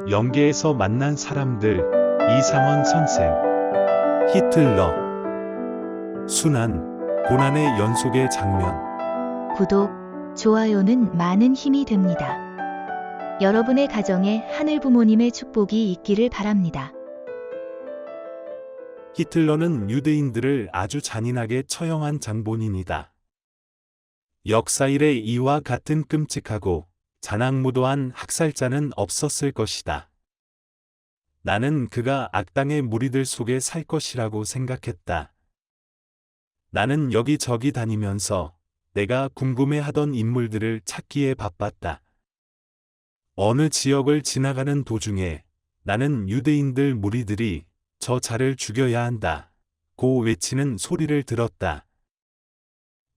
영계에서 만난 사람들. 이상원 선생. 히틀러. 순환, 고난의 연속의 장면. 구독, 좋아요는 많은 힘이 됩니다. 여러분의 가정에 하늘 부모님의 축복이 있기를 바랍니다. 히틀러는 유대인들을 아주 잔인하게 처형한 장본인이다. 역사 이래 이와 같은 끔찍하고 잔악무도한 학살자는 없었을 것이다. 나는 그가 악당의 무리들 속에 살 것이라고 생각했다. 나는 여기저기 다니면서 내가 궁금해하던 인물들을 찾기에 바빴다. 어느 지역을 지나가는 도중에 나는 유대인들 무리들이 저 자를 죽여야 한다 고 외치는 소리를 들었다.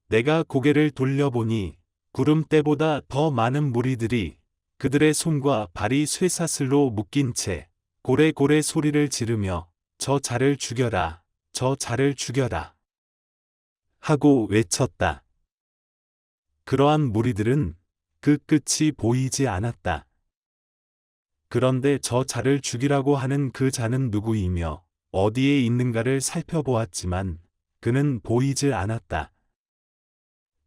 내가 고개를 돌려보니 구름대보다 더 많은 무리들이 그들의 손과 발이 쇠사슬로 묶인 채 고래고래 소리를 지르며 저 자를 죽여라, 저 자를 죽여라 하고 외쳤다. 그러한 무리들은 그 끝이 보이지 않았다. 그런데 저 자를 죽이라고 하는 그 자는 누구이며 어디에 있는가를 살펴보았지만 그는 보이질 않았다.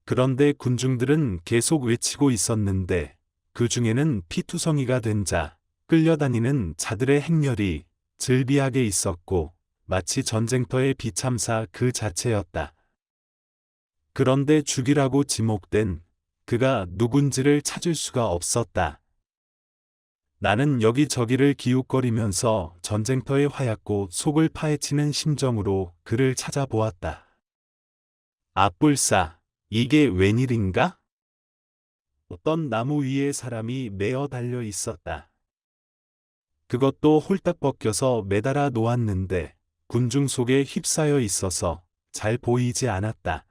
그런데 군중들은 계속 외치고 있었는데 그 중에는 피투성이가 된 자, 끌려다니는 자들의 행렬이 즐비하게 있었고 마치 전쟁터의 비참사 그 자체였다. 그런데 죽이라고 지목된 그가 누군지를 찾을 수가 없었다. 나는 여기저기를 기웃거리면서 전쟁터의 화약고 속을 파헤치는 심정으로 그를 찾아보았다. 아뿔싸, 이게 웬일인가? 어떤 나무 위에 사람이 메어 달려 있었다. 그것도 홀딱 벗겨서 매달아 놓았는데 군중 속에 휩싸여 있어서 잘 보이지 않았다.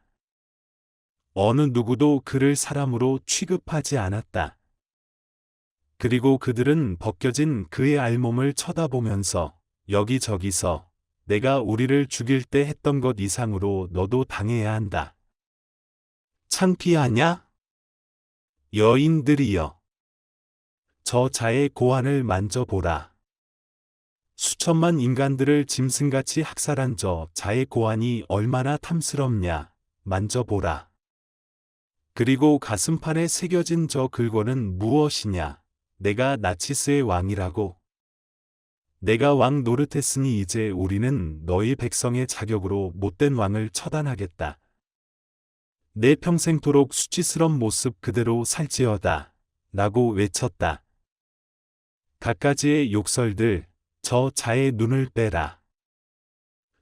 어느 누구도 그를 사람으로 취급하지 않았다. 그리고 그들은 벗겨진 그의 알몸을 쳐다보면서 여기저기서 내가 우리를 죽일 때 했던 것 이상으로 너도 당해야 한다. 창피하냐? 여인들이여. 저 자의 고환을 만져보라. 수천만 인간들을 짐승같이 학살한 저 자의 고환이 얼마나 탐스럽냐. 만져보라. 그리고 가슴판에 새겨진 저 글권은 무엇이냐. 내가 나치스의 왕이라고. 내가 왕 노릇했으니 이제 우리는 너희 백성의 자격으로 못된 왕을 처단하겠다. 내 평생토록 수치스런 모습 그대로 살지어다. 라고 외쳤다. 갖가지의 욕설들, 저 자의 눈을 빼라.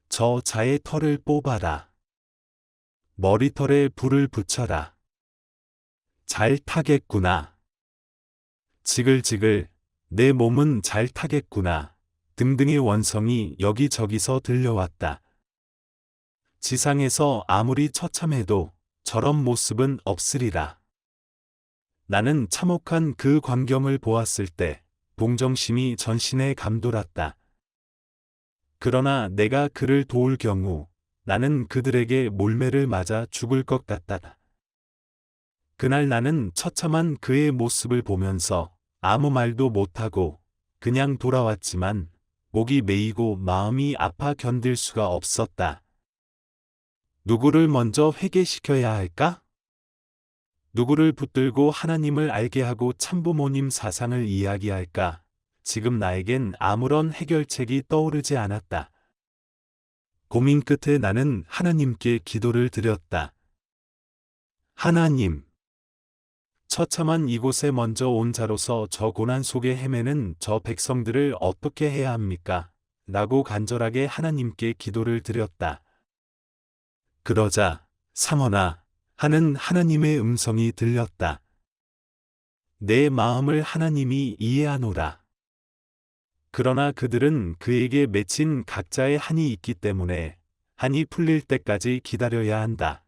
저 자의 털을 뽑아라. 머리털에 불을 붙여라. 잘 타겠구나. 지글지글, 내 몸은 잘 타겠구나. 등등의 원성이 여기저기서 들려왔다. 지상에서 아무리 처참해도 저런 모습은 없으리라. 나는 참혹한 그 광경을 보았을 때 동정심이 전신에 감돌았다. 그러나 내가 그를 도울 경우 나는 그들에게 몰매를 맞아 죽을 것 같다. 그날 나는 처참한 그의 모습을 보면서 아무 말도 못하고 그냥 돌아왔지만 목이 메이고 마음이 아파 견딜 수가 없었다. 누구를 먼저 회개시켜야 할까? 누구를 붙들고 하나님을 알게 하고 참부모님 사상을 이야기할까? 지금 나에겐 아무런 해결책이 떠오르지 않았다. 고민 끝에 나는 하나님께 기도를 드렸다. 하나님, 처참한 이곳에 먼저 온 자로서 저 고난 속에 헤매는 저 백성들을 어떻게 해야 합니까? 라고 간절하게 하나님께 기도를 드렸다. 그러자 상언아 하는 하나님의 음성이 들렸다. 내 마음을 하나님이 이해하노라. 그러나 그들은 그에게 맺힌 각자의 한이 있기 때문에 한이 풀릴 때까지 기다려야 한다.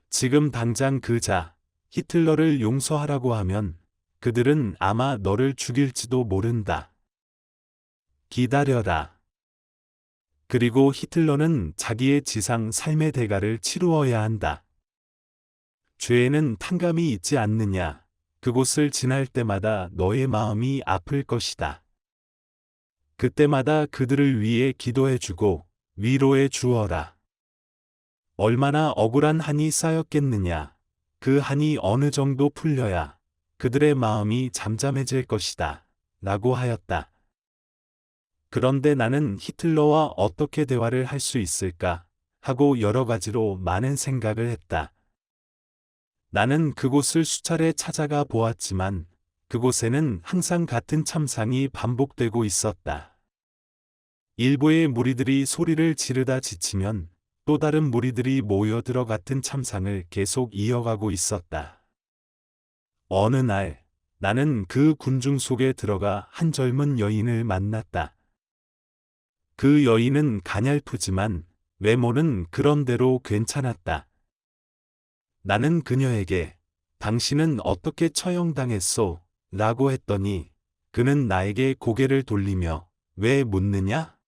지금 당장 그 자, 히틀러를 용서하라고 하면 그들은 아마 너를 죽일지도 모른다. 기다려라. 그리고 히틀러는 자기의 지상 삶의 대가를 치루어야 한다. 죄에는 탕감이 있지 않느냐. 그곳을 지날 때마다 너의 마음이 아플 것이다. 그때마다 그들을 위해 기도해주고 위로해 주어라. 얼마나 억울한 한이 쌓였겠느냐. 그 한이 어느 정도 풀려야 그들의 마음이 잠잠해질 것이다. 라고 하였다. 그런데 나는 히틀러와 어떻게 대화를 할 수 있을까 하고 여러 가지로 많은 생각을 했다. 나는 그곳을 수차례 찾아가 보았지만 그곳에는 항상 같은 참상이 반복되고 있었다. 일부의 무리들이 소리를 지르다 지치면 또 다른 무리들이 모여들어 같은 참상을 계속 이어가고 있었다. 어느 날 나는 그 군중 속에 들어가 한 젊은 여인을 만났다. 그 여인은 가냘프지만 외모는 그런대로 괜찮았다. 나는 그녀에게 당신은 어떻게 처형당했소? 라고 했더니 그는 나에게 고개를 돌리며 왜 묻느냐?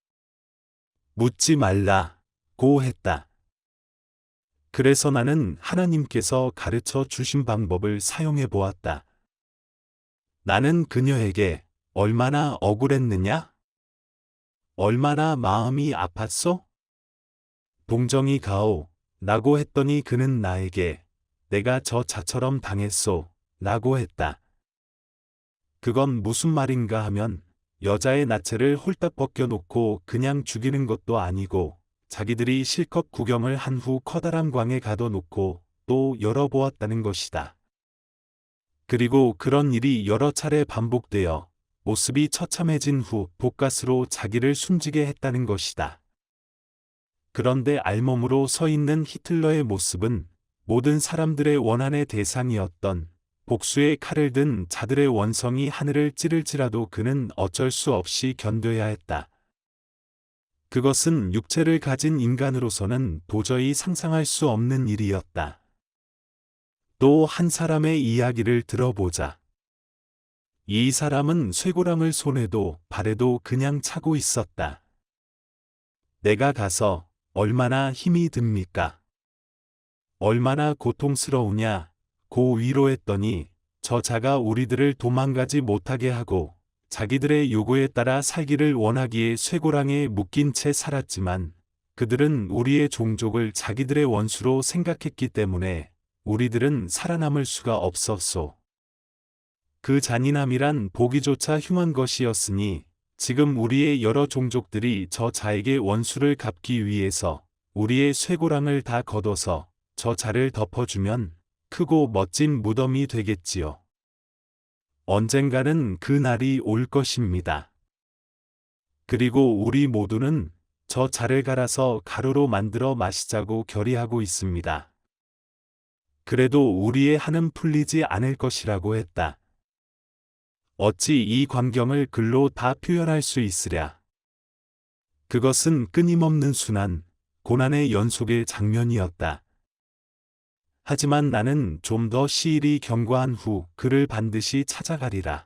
묻지 말라고 했다. 그래서 나는 하나님께서 가르쳐 주신 방법을 사용해 보았다. 나는 그녀에게 얼마나 억울했느냐? 얼마나 마음이 아팠소? 동정이 가오. 라고 했더니 그는 나에게 내가 저 자처럼 당했소. 라고 했다. 그건 무슨 말인가 하면 여자의 나체를 홀딱 벗겨놓고 그냥 죽이는 것도 아니고 자기들이 실컷 구경을 한 후 커다란 광에 가둬놓고 또 열어보았다는 것이다. 그리고 그런 일이 여러 차례 반복되어 모습이 처참해진 후 독가스로 자기를 숨지게 했다는 것이다. 그런데 알몸으로 서 있는 히틀러의 모습은 모든 사람들의 원한의 대상이었던 복수의 칼을 든 자들의 원성이 하늘을 찌를지라도 그는 어쩔 수 없이 견뎌야 했다. 그것은 육체를 가진 인간으로서는 도저히 상상할 수 없는 일이었다. 또 한 사람의 이야기를 들어보자. 이 사람은 쇠고랑을 손에도 발에도 그냥 차고 있었다. 내가 가서 얼마나 힘이 듭니까? 얼마나 고통스러우냐? 고 위로했더니 저 자가 우리들을 도망가지 못하게 하고 자기들의 요구에 따라 살기를 원하기에 쇠고랑에 묶인 채 살았지만 그들은 우리의 종족을 자기들의 원수로 생각했기 때문에 우리들은 살아남을 수가 없었소. 그 잔인함이란 보기조차 흉한 것이었으니 지금 우리의 여러 종족들이 저 자에게 원수를 갚기 위해서 우리의 쇠고랑을 다 걷어서 저 자를 덮어주면 크고 멋진 무덤이 되겠지요. 언젠가는 그 날이 올 것입니다. 그리고 우리 모두는 저 자를 갈아서 가루로 만들어 마시자고 결의하고 있습니다. 그래도 우리의 한은 풀리지 않을 것이라고 했다. 어찌 이 광경을 글로 다 표현할 수 있으랴. 그것은 끊임없는 순환, 고난의 연속의 장면이었다. 하지만 나는 좀 더 시일이 경과한 후 그를 반드시 찾아가리라.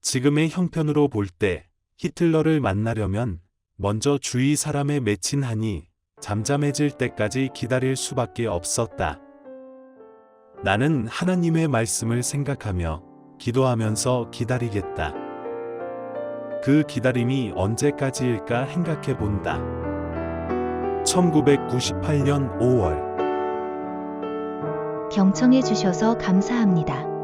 지금의 형편으로 볼 때 히틀러를 만나려면 먼저 주위 사람에 맺힌 한이 잠잠해질 때까지 기다릴 수밖에 없었다. 나는 하나님의 말씀을 생각하며 기도하면서 기다리겠다. 그 기다림이 언제까지일까 생각해 본다. 1998년 5월 경청해 주셔서 감사합니다.